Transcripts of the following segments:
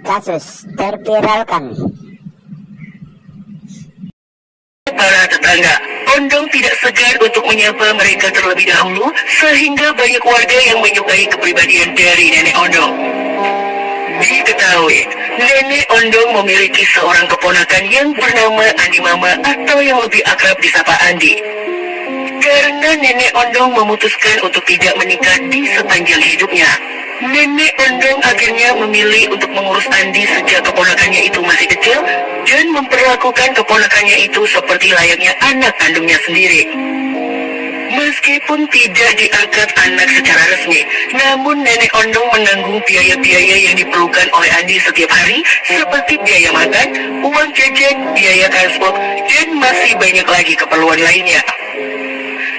Kasus terviralkan. Para tetangga, Ondong tidak segan untuk menyapa mereka terlebih dahulu, sehingga banyak warga yang menyukai kepribadian dari Nenek Ondong. Diketahui, Nenek Ondong memiliki seorang keponakan yang bernama Andi Mama atau yang lebih akrab disapa Andi. Karena Nenek Ondong memutuskan untuk tidak menikah di sepanjang hidupnya, Nenek Ondong akhirnya memilih untuk mengurus Andi sejak keponakannya itu masih kecil dan memperlakukan keponakannya itu seperti layaknya anak kandungnya sendiri. Meskipun tidak diangkat anak secara resmi, namun Nenek Ondong menanggung biaya-biaya yang diperlukan oleh Andi setiap hari, seperti biaya makan, uang jajan, biaya transport, dan masih banyak lagi keperluan lainnya.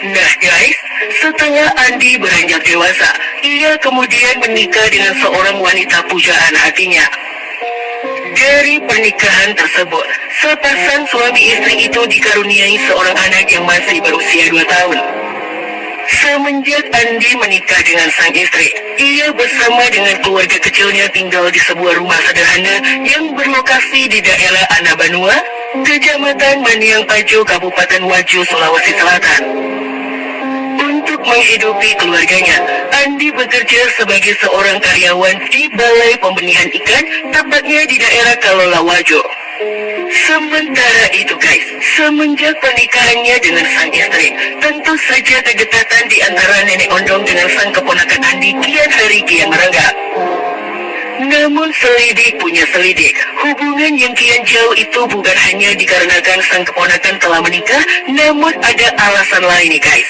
Nah guys, setelah Andi beranjak dewasa, ia kemudian menikah dengan seorang wanita pujaan hatinya. Dari pernikahan tersebut, sepasang suami istri itu dikaruniai seorang anak yang masih berusia 2 tahun. Semenjak Andi menikah dengan sang istri, ia bersama dengan keluarga kecilnya tinggal di sebuah rumah sederhana yang berlokasi di daerah Anabanua, Kecamatan Maniang Pajo, Kabupaten Wajo, Sulawesi Selatan. Untuk menghidupi keluarganya, Andi bekerja sebagai seorang karyawan di Balai Pembenihan Ikan, tepatnya di daerah Kalola Wajo. Sementara itu guys, semenjak pernikahannya dengan sang istri, tentu saja kedekatan di antara Nenek Ondong dengan sang keponakan Andi kian hari kian merenggang. Namun selidik punya selidik, hubungan yang kian jauh itu bukan hanya dikarenakan sang keponakan telah menikah, namun ada alasan lain nih guys.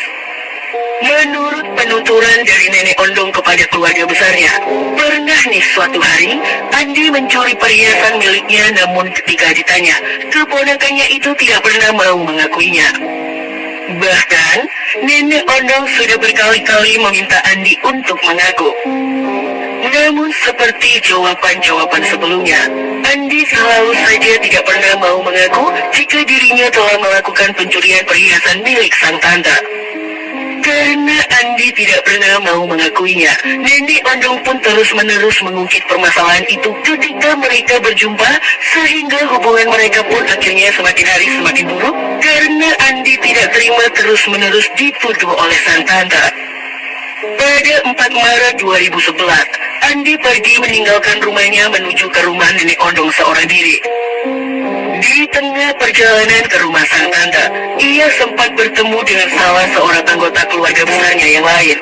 Menurut penuturan dari Nenek Ondong kepada keluarga besarnya, pernah nih suatu hari, Andi mencuri perhiasan miliknya, namun ketika ditanya, keponakannya itu tidak pernah mau mengakuinya. Bahkan, Nenek Ondong sudah berkali-kali meminta Andi untuk mengaku. Namun seperti jawaban-jawaban sebelumnya, Andi selalu saja tidak pernah mau mengaku jika dirinya telah melakukan pencurian perhiasan milik sang tante. Karena Andi tidak pernah mau mengakuinya, Nenek Ondong pun terus-menerus mengungkit permasalahan itu ketika mereka berjumpa, sehingga hubungan mereka pun akhirnya semakin hari semakin buruk, karena Andi tidak terima terus-menerus dituduh oleh sang tante. Pada 4 Maret 2011, Andi pergi meninggalkan rumahnya menuju ke rumah Nenek Ondong seorang diri. Di tengah perjalanan ke rumah sang tante, ia sempat bertemu dengan salah seorang anggota keluarga besarnya yang lain.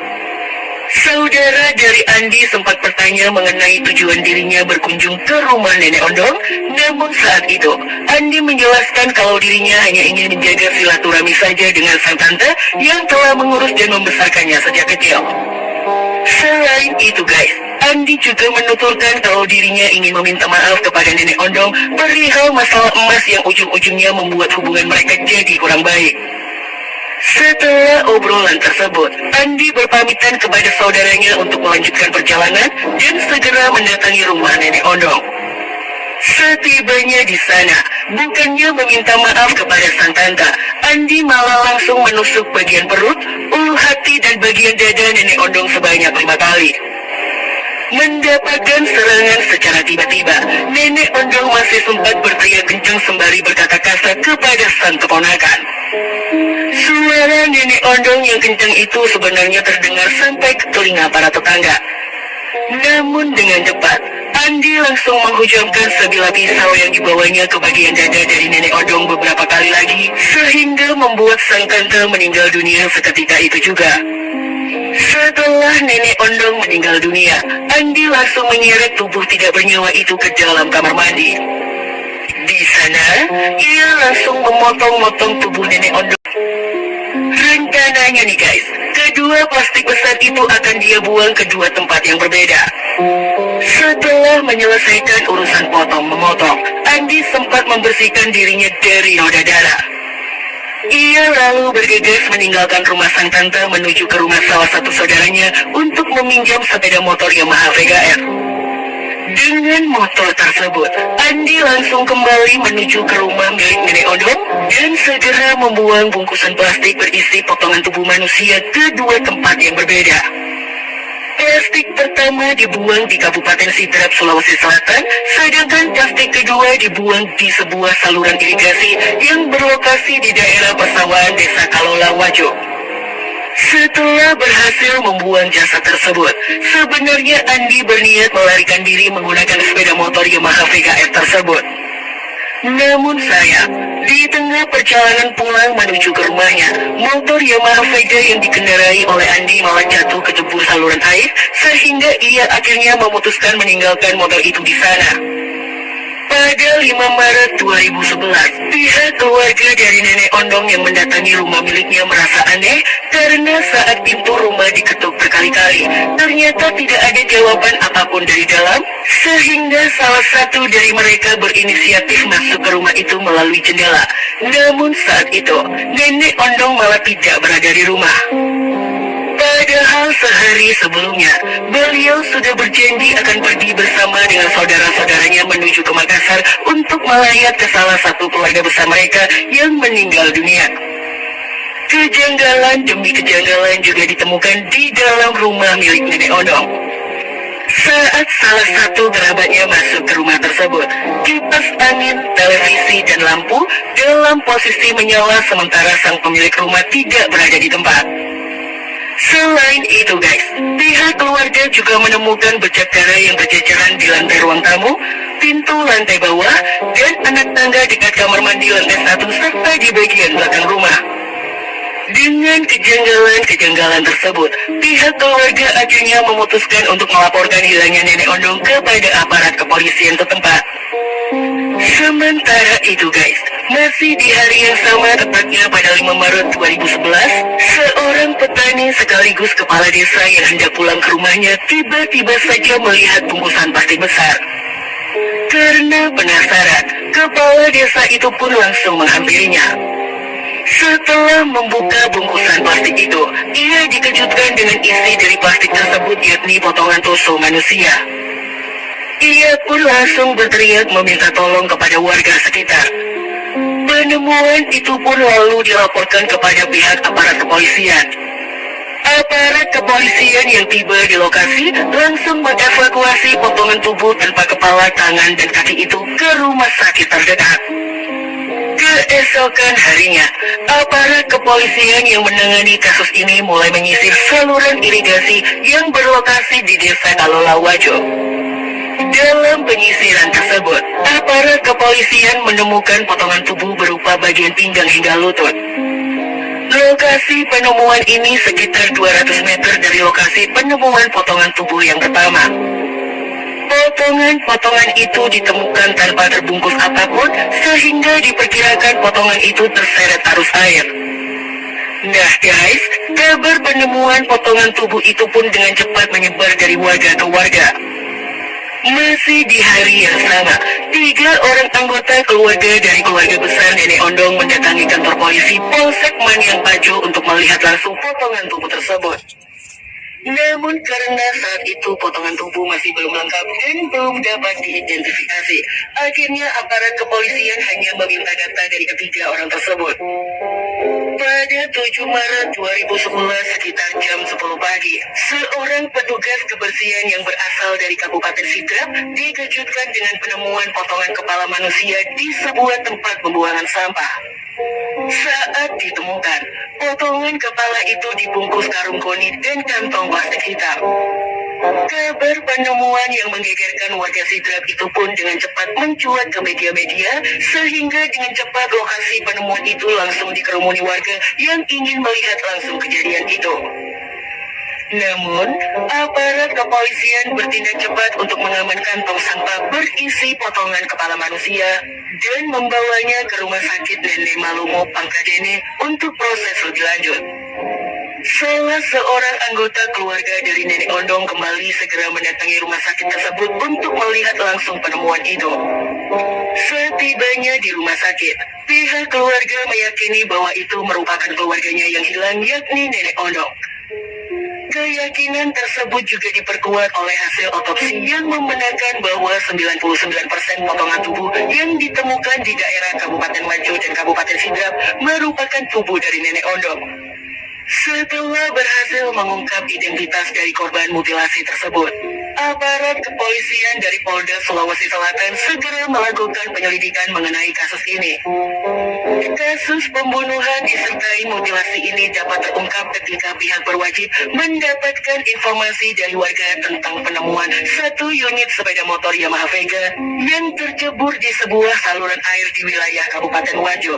Saudara dari Andi sempat bertanya mengenai tujuan dirinya berkunjung ke rumah Nenek Ondong, namun saat itu, Andi menjelaskan kalau dirinya hanya ingin menjaga silaturahmi saja dengan sang tante yang telah mengurus dan membesarkannya sejak kecil. Selain itu guys, Andi juga menuturkan kalau dirinya ingin meminta maaf kepada Nenek Ondong perihal masalah emas yang ujung-ujungnya membuat hubungan mereka jadi kurang baik. Setelah obrolan tersebut, Andi berpamitan kepada saudaranya untuk melanjutkan perjalanan dan segera mendatangi rumah Nenek Ondong. Setibanya di sana, bukannya meminta maaf kepada sang tante, Andi malah langsung menusuk bagian perut, ulu hati dan bagian dada Nenek Ondong sebanyak 5 kali. Mendapatkan serangan secara tiba-tiba, Nenek Ondong masih sempat berteriak kencang sembari berkata kasar kepada sang keponakan. Suara Nenek Ondong yang kencang itu sebenarnya terdengar sampai ke telinga para tetangga. Namun dengan cepat, Andi langsung menghujamkan sebilah pisau yang dibawanya ke bagian dada dari Nenek Ondong beberapa kali lagi, sehingga membuat sang tante meninggal dunia seketika itu juga. Setelah Nenek Ondong meninggal dunia, Andi langsung menyeret tubuh tidak bernyawa itu ke dalam kamar mandi. Di sana, ia langsung memotong-motong tubuh Nenek Ondong. Rencananya nih guys, kedua plastik besar itu akan dia buang ke 2 tempat yang berbeda. Setelah menyelesaikan urusan potong-memotong, Andi sempat membersihkan dirinya dari noda darah. Ia lalu bergegas meninggalkan rumah sang tante menuju ke rumah salah satu saudaranya untuk meminjam sepeda motor Yamaha Vega R. Dengan motor tersebut, Andi langsung kembali menuju ke rumah milik Nenek Ondong dan segera membuang bungkusan plastik berisi potongan tubuh manusia ke 2 tempat yang berbeda. Plastik pertama dibuang di Kabupaten Sidrap, Sulawesi Selatan, sedangkan plastik kedua dibuang di sebuah saluran irigasi yang berlokasi di daerah persawahan Desa Kalola Wajo. Setelah berhasil membuang jasad tersebut, sebenarnya Andi berniat melarikan diri menggunakan sepeda motor Yamaha Vega R tersebut. Namun sayang, di tengah perjalanan pulang menuju ke rumahnya, motor Yamaha Vega yang dikendarai oleh Andi malah jatuh ke jebur saluran air, sehingga ia akhirnya memutuskan meninggalkan motor itu di sana. Pada 5 Maret 2011, pihak keluarga dari Nenek Ondong yang mendatangi rumah miliknya merasa aneh karena saat pintu rumah diketuk berkali-kali, ternyata tidak ada jawaban apapun dari dalam, sehingga salah satu dari mereka berinisiatif masuk ke rumah itu melalui jendela. Namun saat itu, Nenek Ondong malah tidak berada di rumah. Padahal sehari sebelumnya, beliau sudah berjanji akan pergi bersama dengan saudara-saudaranya menuju ke Makassar untuk melayat ke salah satu keluarga besar mereka yang meninggal dunia. Kejanggalan demi kejanggalan juga ditemukan di dalam rumah milik Nenek Ondong. Saat salah satu kerabatnya masuk ke rumah tersebut, kipas angin, televisi, dan lampu dalam posisi menyala sementara sang pemilik rumah tidak berada di tempat. Selain itu guys, pihak keluarga juga menemukan bercak darah yang berceceran di lantai ruang tamu, pintu lantai bawah, dan anak tangga dekat kamar mandi lantai 1 serta di bagian belakang rumah. Dengan kejanggalan-kejanggalan tersebut, pihak keluarga akhirnya memutuskan untuk melaporkan hilangnya Nenek Ondong kepada aparat kepolisian setempat. Sementara itu guys, masih di hari yang sama tepatnya pada 5 Maret 2011, seorang petani sekaligus kepala desa yang hendak pulang ke rumahnya tiba-tiba saja melihat bungkusan plastik besar. Karena penasaran, kepala desa itu pun langsung menghampirinya. Setelah membuka bungkusan plastik itu, ia dikejutkan dengan isi dari plastik tersebut yakni potongan tusuk manusia. Ia pun langsung berteriak meminta tolong kepada warga sekitar. Penemuan itu pun lalu dilaporkan kepada pihak aparat kepolisian. Aparat kepolisian yang tiba di lokasi langsung mengevakuasi potongan tubuh tanpa kepala, tangan, dan kaki itu ke rumah sakit terdekat. Keesokan harinya, aparat kepolisian yang menangani kasus ini mulai menyisir saluran irigasi yang berlokasi di Desa Kalola Wajo. Dalam penyisiran tersebut, aparat kepolisian menemukan potongan tubuh berupa bagian pinggang hingga lutut. Lokasi penemuan ini sekitar 200 meter dari lokasi penemuan potongan tubuh yang pertama. Potongan-potongan itu ditemukan tanpa terbungkus apapun, sehingga diperkirakan potongan itu terseret arus air. Nah guys, kabar penemuan potongan tubuh itu pun dengan cepat menyebar dari warga ke warga. Masih di hari yang sama, 3 orang anggota keluarga dari keluarga besar Nenek Ondong mendatangi kantor polisi Polsek Maniang Pajo untuk melihat langsung potongan tubuh tersebut. Namun karena saat itu potongan tubuh masih belum lengkap dan belum dapat diidentifikasi, akhirnya aparat kepolisian hanya meminta data dari ketiga orang tersebut. Pada 7 Maret 2011 sekitar jam 10 pagi, seorang petugas kebersihan yang berasal dari Kabupaten Sidrap dikejutkan dengan penemuan potongan kepala manusia di sebuah tempat pembuangan sampah. Saat ditemukan, potongan kepala itu dibungkus karung koni dan kantong plastik hitam. Kabar penemuan yang menggegerkan warga Sidrap itu pun dengan cepat mencuat ke media-media, sehingga dengan cepat lokasi penemuan itu langsung dikerumuni warga yang ingin melihat langsung kejadian itu. Namun, aparat kepolisian bertindak cepat untuk mengamankan tong sampah berisi potongan kepala manusia dan membawanya ke rumah sakit Nenek Malumo Pangkadene untuk proses lebih lanjut. Salah seorang anggota keluarga dari Nenek Ondong kembali segera mendatangi rumah sakit tersebut untuk melihat langsung penemuan itu. Setibanya di rumah sakit, pihak keluarga meyakini bahwa itu merupakan keluarganya yang hilang, yakni Nenek Ondong. Keyakinan tersebut juga diperkuat oleh hasil otopsi yang membenarkan bahwa 99% potongan tubuh yang ditemukan di daerah Kabupaten Wajo dan Kabupaten Sidrap merupakan tubuh dari Nenek Ondong. Setelah berhasil mengungkap identitas dari korban mutilasi tersebut, aparat kepolisian dari Polda Sulawesi Selatan segera melakukan penyelidikan mengenai kasus ini. Kasus pembunuhan disertai mutilasi ini dapat terungkap ketika pihak berwajib mendapatkan informasi dari warga tentang penemuan satu unit sepeda motor Yamaha Vega yang tercebur di sebuah saluran air di wilayah Kabupaten Wajo.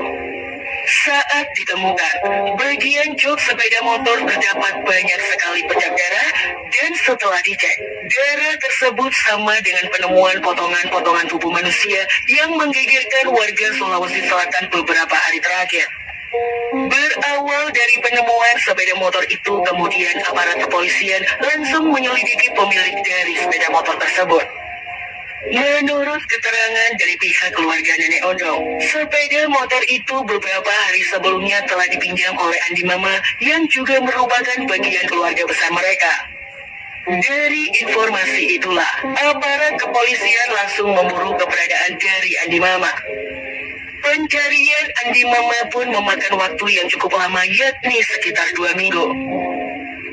Saat ditemukan, bagian jok sepeda motor terdapat banyak sekali bercak darah dan setelah dicek, darah tersebut sama dengan penemuan potongan-potongan tubuh manusia yang menggegerkan warga Sulawesi Selatan beberapa hari terakhir. Berawal dari penemuan sepeda motor itu, kemudian aparat kepolisian langsung menyelidiki pemilik dari sepeda motor tersebut. Menurut keterangan dari pihak keluarga Nenek Ondong, sepeda motor itu beberapa hari sebelumnya telah dipinjam oleh Andi Mama yang juga merupakan bagian keluarga besar mereka. Dari informasi itulah, aparat kepolisian langsung memburu keberadaan dari Andi Mama. Pencarian Andi Mama pun memakan waktu yang cukup lama, yakni sekitar 2 minggu.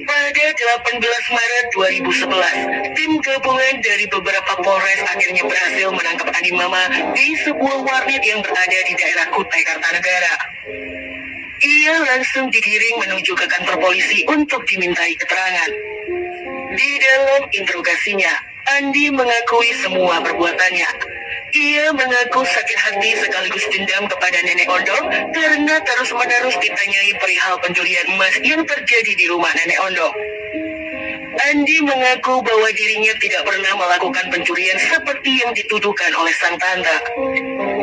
Pada 18 Maret 2011, tim gabungan dari beberapa Polres akhirnya berhasil menangkap Andi Mama di sebuah warnet yang berada di daerah Kutai Kartanegara. Ia langsung digiring menuju ke kantor polisi untuk dimintai keterangan. Di dalam interogasinya, Andi mengakui semua perbuatannya. Ia mengaku sakit hati sekaligus dendam kepada Nenek Ondong karena terus-menerus ditanyai perihal pencurian emas yang terjadi di rumah Nenek Ondong. Andi mengaku bahwa dirinya tidak pernah melakukan pencurian seperti yang dituduhkan oleh sang tante.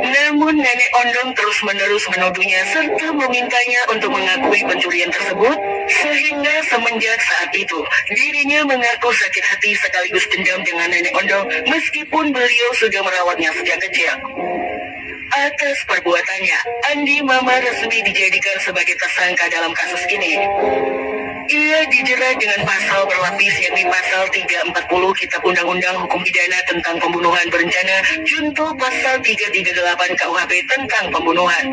Namun Nenek Ondong terus-menerus menuduhnya serta memintanya untuk mengakui pencurian tersebut, sehingga semenjak saat itu, dirinya mengaku sakit hati sekaligus dendam dengan Nenek Ondong meskipun beliau sudah merawatnya sejak kecil. Atas perbuatannya, Andi Mama resmi dijadikan sebagai tersangka dalam kasus ini. Ia dijerat dengan pasal berlapis yakni pasal 340 Kitab Undang-Undang Hukum Pidana tentang Pembunuhan Berencana junto pasal 338 KUHP tentang pembunuhan.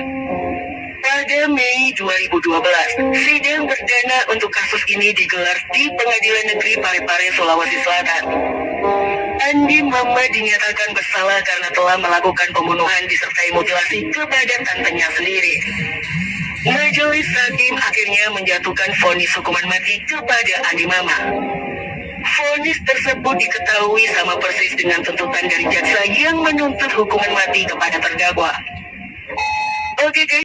Pada Mei 2012, sidang perdana untuk kasus ini digelar di Pengadilan Negeri Parepare, Sulawesi Selatan. Andi Mama dinyatakan bersalah karena telah melakukan pembunuhan disertai mutilasi kepada tantenya sendiri. Majelis hakim akhirnya menjatuhkan vonis hukuman mati kepada Andi Mama. Vonis tersebut diketahui sama persis dengan tuntutan dari jaksa yang menuntut hukuman mati kepada terdakwa. Oke guys.